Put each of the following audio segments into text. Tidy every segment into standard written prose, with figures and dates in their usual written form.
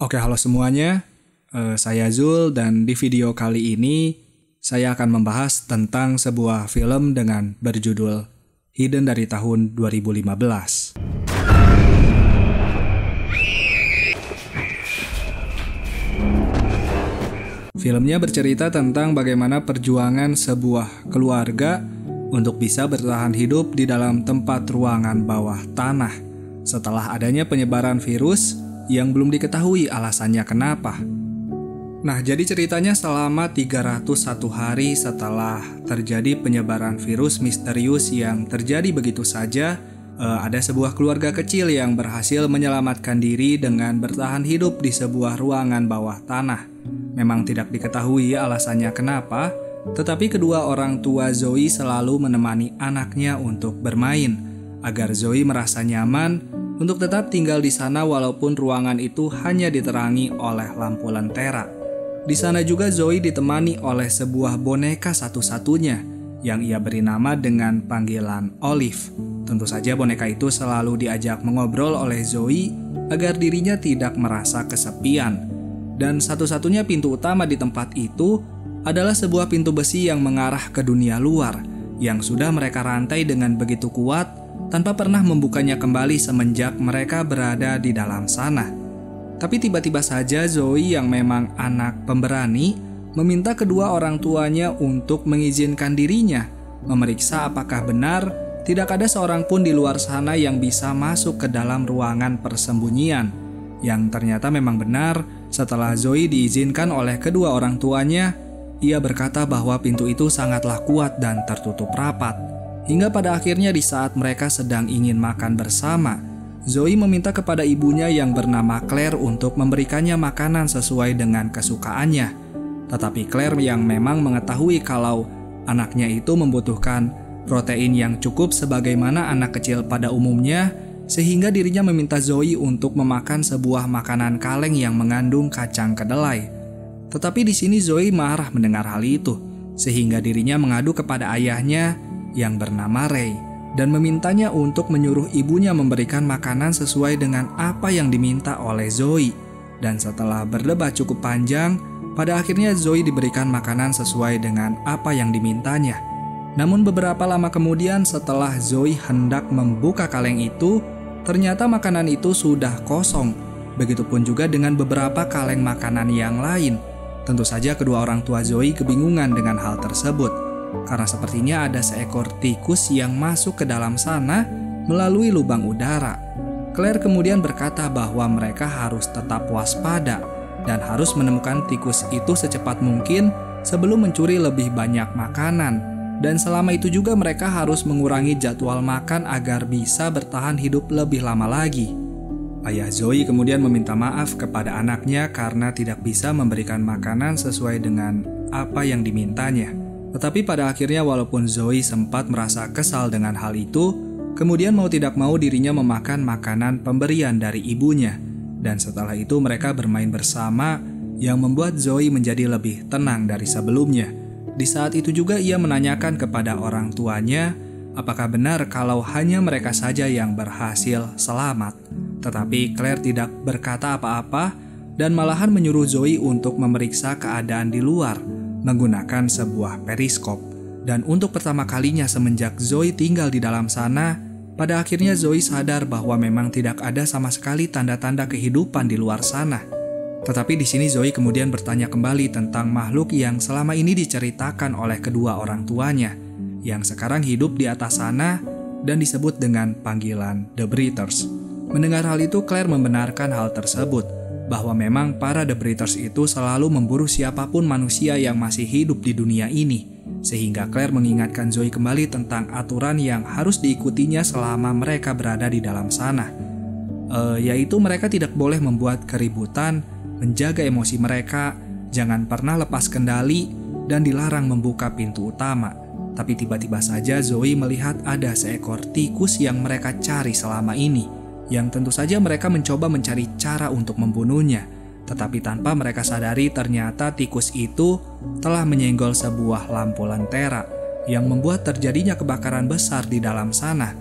Oke, halo semuanya. Saya Zul dan di video kali ini saya akan membahas tentang sebuah film dengan berjudul Hidden dari tahun 2015. Filmnya bercerita tentang bagaimana perjuangan sebuah keluarga untuk bisa bertahan hidup di dalam tempat ruangan bawah tanah setelah adanya penyebaran virus yang belum diketahui alasannya kenapa. Nah, jadi ceritanya selama 301 hari setelah terjadi penyebaran virus misterius yang terjadi begitu saja, ada sebuah keluarga kecil yang berhasil menyelamatkan diri dengan bertahan hidup di sebuah ruangan bawah tanah. Memang tidak diketahui alasannya kenapa, tetapi kedua orang tua Zoe selalu menemani anaknya untuk bermain, agar Zoe merasa nyaman untuk tetap tinggal di sana walaupun ruangan itu hanya diterangi oleh lampu lentera. Di sana juga Zoe ditemani oleh sebuah boneka satu-satunya yang ia beri nama dengan panggilan Olive. Tentu saja boneka itu selalu diajak mengobrol oleh Zoe agar dirinya tidak merasa kesepian. Dan satu-satunya pintu utama di tempat itu adalah sebuah pintu besi yang mengarah ke dunia luar yang sudah mereka rantai dengan begitu kuat tanpa pernah membukanya kembali semenjak mereka berada di dalam sana. Tapi tiba-tiba saja Zoe yang memang anak pemberani meminta kedua orang tuanya untuk mengizinkan dirinya memeriksa apakah benar tidak ada seorang pun di luar sana yang bisa masuk ke dalam ruangan persembunyian. Yang ternyata memang benar, setelah Zoe diizinkan oleh kedua orang tuanya, ia berkata bahwa pintu itu sangatlah kuat dan tertutup rapat. Hingga pada akhirnya di saat mereka sedang ingin makan bersama, Zoe meminta kepada ibunya yang bernama Claire untuk memberikannya makanan sesuai dengan kesukaannya. Tetapi Claire yang memang mengetahui kalau anaknya itu membutuhkan protein yang cukup sebagaimana anak kecil pada umumnya, sehingga dirinya meminta Zoe untuk memakan sebuah makanan kaleng yang mengandung kacang kedelai. Tetapi di sini Zoe marah mendengar hal itu, sehingga dirinya mengadu kepada ayahnya yang bernama Ray dan memintanya untuk menyuruh ibunya memberikan makanan sesuai dengan apa yang diminta oleh Zoe. Dan setelah berdebat cukup panjang, pada akhirnya Zoe diberikan makanan sesuai dengan apa yang dimintanya. Namun beberapa lama kemudian setelah Zoe hendak membuka kaleng itu, ternyata makanan itu sudah kosong. Begitupun juga dengan beberapa kaleng makanan yang lain. Tentu saja kedua orang tua Zoe kebingungan dengan hal tersebut, karena sepertinya ada seekor tikus yang masuk ke dalam sana melalui lubang udara. Claire kemudian berkata bahwa mereka harus tetap waspada dan harus menemukan tikus itu secepat mungkin sebelum mencuri lebih banyak makanan. Dan selama itu juga mereka harus mengurangi jadwal makan agar bisa bertahan hidup lebih lama lagi. Ayah Zoe kemudian meminta maaf kepada anaknya karena tidak bisa memberikan makanan sesuai dengan apa yang dimintanya. Tetapi pada akhirnya walaupun Zoe sempat merasa kesal dengan hal itu, kemudian mau tidak mau dirinya memakan makanan pemberian dari ibunya. Dan setelah itu mereka bermain bersama yang membuat Zoe menjadi lebih tenang dari sebelumnya. Di saat itu juga ia menanyakan kepada orang tuanya apakah benar kalau hanya mereka saja yang berhasil selamat. Tetapi Claire tidak berkata apa-apa dan malahan menyuruh Zoe untuk memeriksa keadaan di luar menggunakan sebuah periskop. Dan untuk pertama kalinya semenjak Zoe tinggal di dalam sana, pada akhirnya Zoe sadar bahwa memang tidak ada sama sekali tanda-tanda kehidupan di luar sana. Tetapi di sini Zoe kemudian bertanya kembali tentang makhluk yang selama ini diceritakan oleh kedua orang tuanya, yang sekarang hidup di atas sana dan disebut dengan panggilan The Breathers. Mendengar hal itu, Claire membenarkan hal tersebut, bahwa memang para The Breathers itu selalu memburu siapapun manusia yang masih hidup di dunia ini. Sehingga Claire mengingatkan Zoe kembali tentang aturan yang harus diikutinya selama mereka berada di dalam sana. Yaitu mereka tidak boleh membuat keributan, menjaga emosi mereka, jangan pernah lepas kendali, dan dilarang membuka pintu utama. Tapi tiba-tiba saja Zoe melihat ada seekor tikus yang mereka cari selama ini, yang tentu saja mereka mencoba mencari cara untuk membunuhnya. Tetapi tanpa mereka sadari ternyata tikus itu telah menyenggol sebuah lampu lentera yang membuat terjadinya kebakaran besar di dalam sana.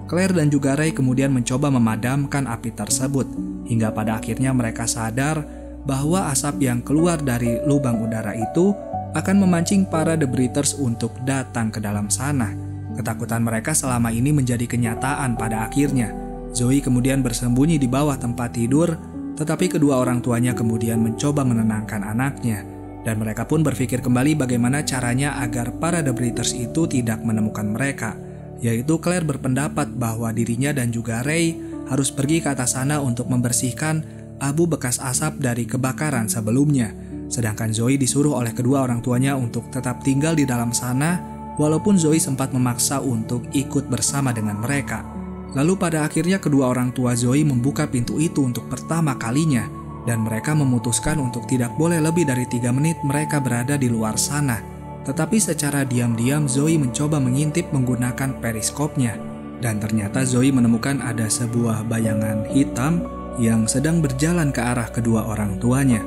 Claire dan juga Ray kemudian mencoba memadamkan api tersebut, hingga pada akhirnya mereka sadar bahwa asap yang keluar dari lubang udara itu akan memancing para The Breathers untuk datang ke dalam sana. Ketakutan mereka selama ini menjadi kenyataan pada akhirnya. Zoe kemudian bersembunyi di bawah tempat tidur, tetapi kedua orang tuanya kemudian mencoba menenangkan anaknya. Dan mereka pun berpikir kembali bagaimana caranya agar para The Breathers itu tidak menemukan mereka. Yaitu Claire berpendapat bahwa dirinya dan juga Ray harus pergi ke atas sana untuk membersihkan abu bekas asap dari kebakaran sebelumnya. Sedangkan Zoe disuruh oleh kedua orang tuanya untuk tetap tinggal di dalam sana, walaupun Zoe sempat memaksa untuk ikut bersama dengan mereka. Lalu pada akhirnya kedua orang tua Zoe membuka pintu itu untuk pertama kalinya, dan mereka memutuskan untuk tidak boleh lebih dari 3 menit mereka berada di luar sana. Tetapi secara diam-diam Zoe mencoba mengintip menggunakan periskopnya, dan ternyata Zoe menemukan ada sebuah bayangan hitam yang sedang berjalan ke arah kedua orang tuanya.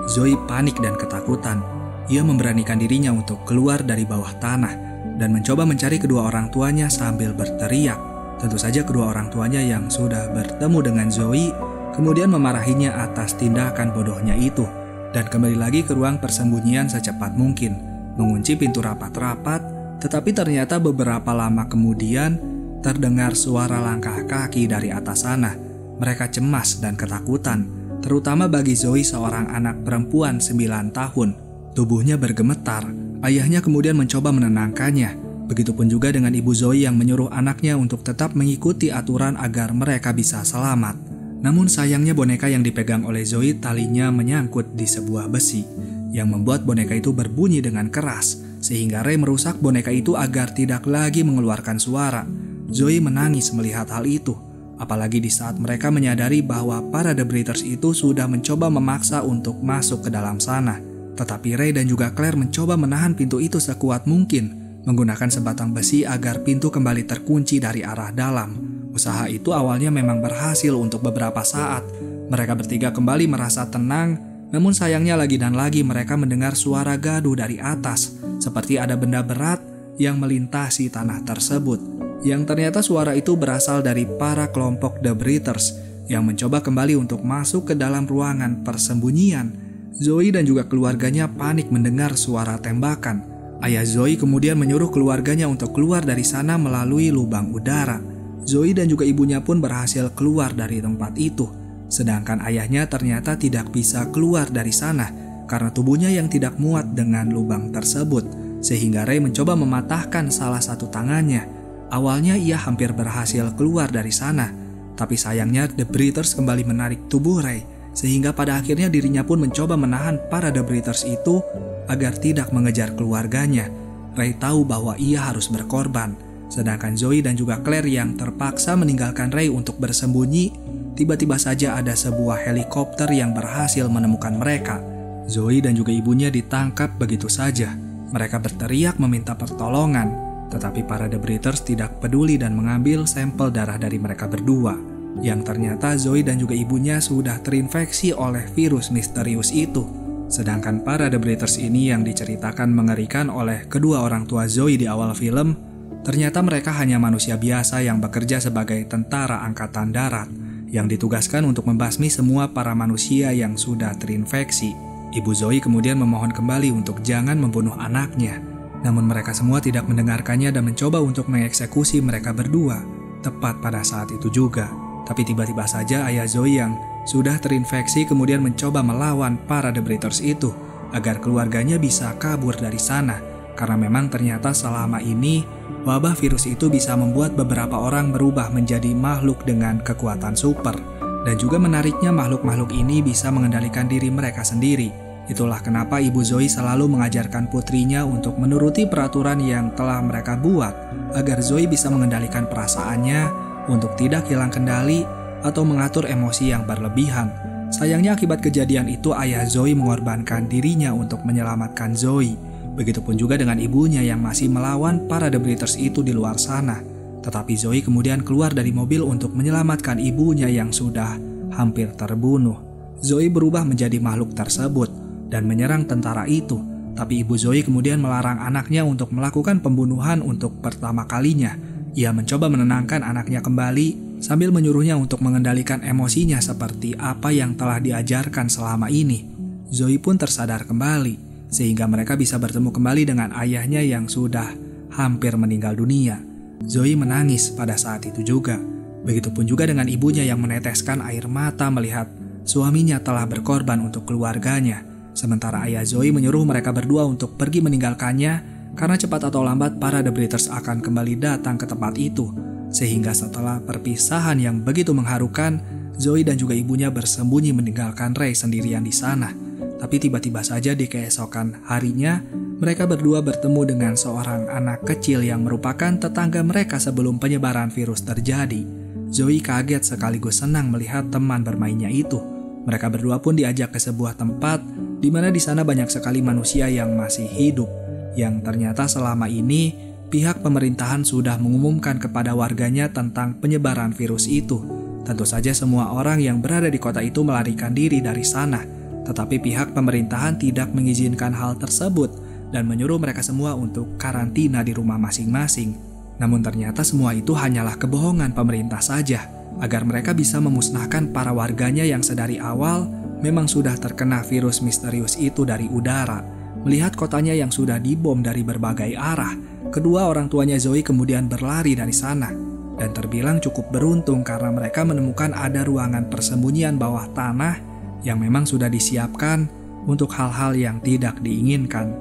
Zoe panik dan ketakutan. Ia memberanikan dirinya untuk keluar dari bawah tanah dan mencoba mencari kedua orang tuanya sambil berteriak. Tentu saja kedua orang tuanya yang sudah bertemu dengan Zoe kemudian memarahinya atas tindakan bodohnya itu, dan kembali lagi ke ruang persembunyian secepat mungkin, mengunci pintu rapat-rapat. Tetapi ternyata beberapa lama kemudian terdengar suara langkah kaki dari atas sana. Mereka cemas dan ketakutan, terutama bagi Zoe, seorang anak perempuan 9 tahun. Tubuhnya bergemetar. Ayahnya kemudian mencoba menenangkannya. Begitupun juga dengan ibu Zoe yang menyuruh anaknya untuk tetap mengikuti aturan agar mereka bisa selamat. Namun sayangnya boneka yang dipegang oleh Zoe talinya menyangkut di sebuah besi, yang membuat boneka itu berbunyi dengan keras, sehingga Ray merusak boneka itu agar tidak lagi mengeluarkan suara. Zoe menangis melihat hal itu, apalagi di saat mereka menyadari bahwa para The Breathers itu sudah mencoba memaksa untuk masuk ke dalam sana. Tetapi Ray dan juga Claire mencoba menahan pintu itu sekuat mungkin, menggunakan sebatang besi agar pintu kembali terkunci dari arah dalam. Usaha itu awalnya memang berhasil untuk beberapa saat. Mereka bertiga kembali merasa tenang, namun sayangnya lagi dan lagi mereka mendengar suara gaduh dari atas, seperti ada benda berat yang melintasi tanah tersebut. Yang ternyata suara itu berasal dari para kelompok The Breathers yang mencoba kembali untuk masuk ke dalam ruangan persembunyian. Zoe dan juga keluarganya panik mendengar suara tembakan. Ayah Zoe kemudian menyuruh keluarganya untuk keluar dari sana melalui lubang udara. Zoe dan juga ibunya pun berhasil keluar dari tempat itu. Sedangkan ayahnya ternyata tidak bisa keluar dari sana karena tubuhnya yang tidak muat dengan lubang tersebut, sehingga Ray mencoba mematahkan salah satu tangannya. Awalnya ia hampir berhasil keluar dari sana, tapi sayangnya The Breathers kembali menarik tubuh Ray, sehingga pada akhirnya dirinya pun mencoba menahan para The Breathers itu agar tidak mengejar keluarganya. Ray tahu bahwa ia harus berkorban, sedangkan Zoe dan juga Claire yang terpaksa meninggalkan Ray untuk bersembunyi. Tiba-tiba saja ada sebuah helikopter yang berhasil menemukan mereka. Zoe dan juga ibunya ditangkap begitu saja. Mereka berteriak meminta pertolongan, tetapi para The Breathers tidak peduli dan mengambil sampel darah dari mereka berdua. Yang ternyata Zoe dan juga ibunya sudah terinfeksi oleh virus misterius itu. Sedangkan para The Breathers ini yang diceritakan mengerikan oleh kedua orang tua Zoe di awal film, ternyata mereka hanya manusia biasa yang bekerja sebagai tentara angkatan darat yang ditugaskan untuk membasmi semua para manusia yang sudah terinfeksi. Ibu Zoe kemudian memohon kembali untuk jangan membunuh anaknya. Namun mereka semua tidak mendengarkannya dan mencoba untuk mengeksekusi mereka berdua tepat pada saat itu juga. Tapi tiba-tiba saja ayah Zoe yang sudah terinfeksi kemudian mencoba melawan para The Breathers itu agar keluarganya bisa kabur dari sana. Karena memang ternyata selama ini wabah virus itu bisa membuat beberapa orang berubah menjadi makhluk dengan kekuatan super. Dan juga menariknya makhluk-makhluk ini bisa mengendalikan diri mereka sendiri. Itulah kenapa ibu Zoe selalu mengajarkan putrinya untuk menuruti peraturan yang telah mereka buat agar Zoe bisa mengendalikan perasaannya untuk tidak hilang kendali atau mengatur emosi yang berlebihan. Sayangnya akibat kejadian itu ayah Zoe mengorbankan dirinya untuk menyelamatkan Zoe. Begitupun juga dengan ibunya yang masih melawan para The Breathers itu di luar sana. Tetapi Zoe kemudian keluar dari mobil untuk menyelamatkan ibunya yang sudah hampir terbunuh. Zoe berubah menjadi makhluk tersebut dan menyerang tentara itu. Tapi ibu Zoe kemudian melarang anaknya untuk melakukan pembunuhan untuk pertama kalinya, Ia mencoba menenangkan anaknya kembali sambil menyuruhnya untuk mengendalikan emosinya seperti apa yang telah diajarkan selama ini. Zoe pun tersadar kembali, sehingga mereka bisa bertemu kembali dengan ayahnya yang sudah hampir meninggal dunia. Zoe menangis pada saat itu juga. Begitupun juga dengan ibunya yang meneteskan air mata melihat suaminya telah berkorban untuk keluarganya. Sementara ayah Zoe menyuruh mereka berdua untuk pergi meninggalkannya karena cepat atau lambat para The Breeders akan kembali datang ke tempat itu. Sehingga setelah perpisahan yang begitu mengharukan, Zoe dan juga ibunya bersembunyi meninggalkan Ray sendirian di sana. Tapi tiba-tiba saja di keesokan harinya, mereka berdua bertemu dengan seorang anak kecil yang merupakan tetangga mereka sebelum penyebaran virus terjadi. Zoe kaget sekaligus senang melihat teman bermainnya itu. Mereka berdua pun diajak ke sebuah tempat di mana di sana banyak sekali manusia yang masih hidup, yang ternyata selama ini pihak pemerintahan sudah mengumumkan kepada warganya tentang penyebaran virus itu. Tentu saja semua orang yang berada di kota itu melarikan diri dari sana, tetapi pihak pemerintahan tidak mengizinkan hal tersebut dan menyuruh mereka semua untuk karantina di rumah masing-masing. Namun ternyata semua itu hanyalah kebohongan pemerintah saja, agar mereka bisa memusnahkan para warganya yang sedari awal memang sudah terkena virus misterius itu dari udara. Melihat kotanya yang sudah dibom dari berbagai arah, kedua orang tuanya Zoe kemudian berlari dari sana. Dan terbilang cukup beruntung karena mereka menemukan ada ruangan persembunyian bawah tanah yang memang sudah disiapkan untuk hal-hal yang tidak diinginkan.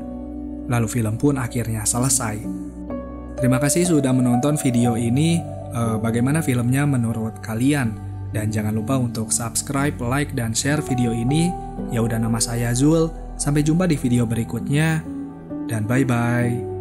Lalu film pun akhirnya selesai. Terima kasih sudah menonton video ini. Bagaimana filmnya menurut kalian? Dan jangan lupa untuk subscribe, like, dan share video ini. Ya udah, nama saya Zul. Sampai jumpa di video berikutnya, dan bye-bye.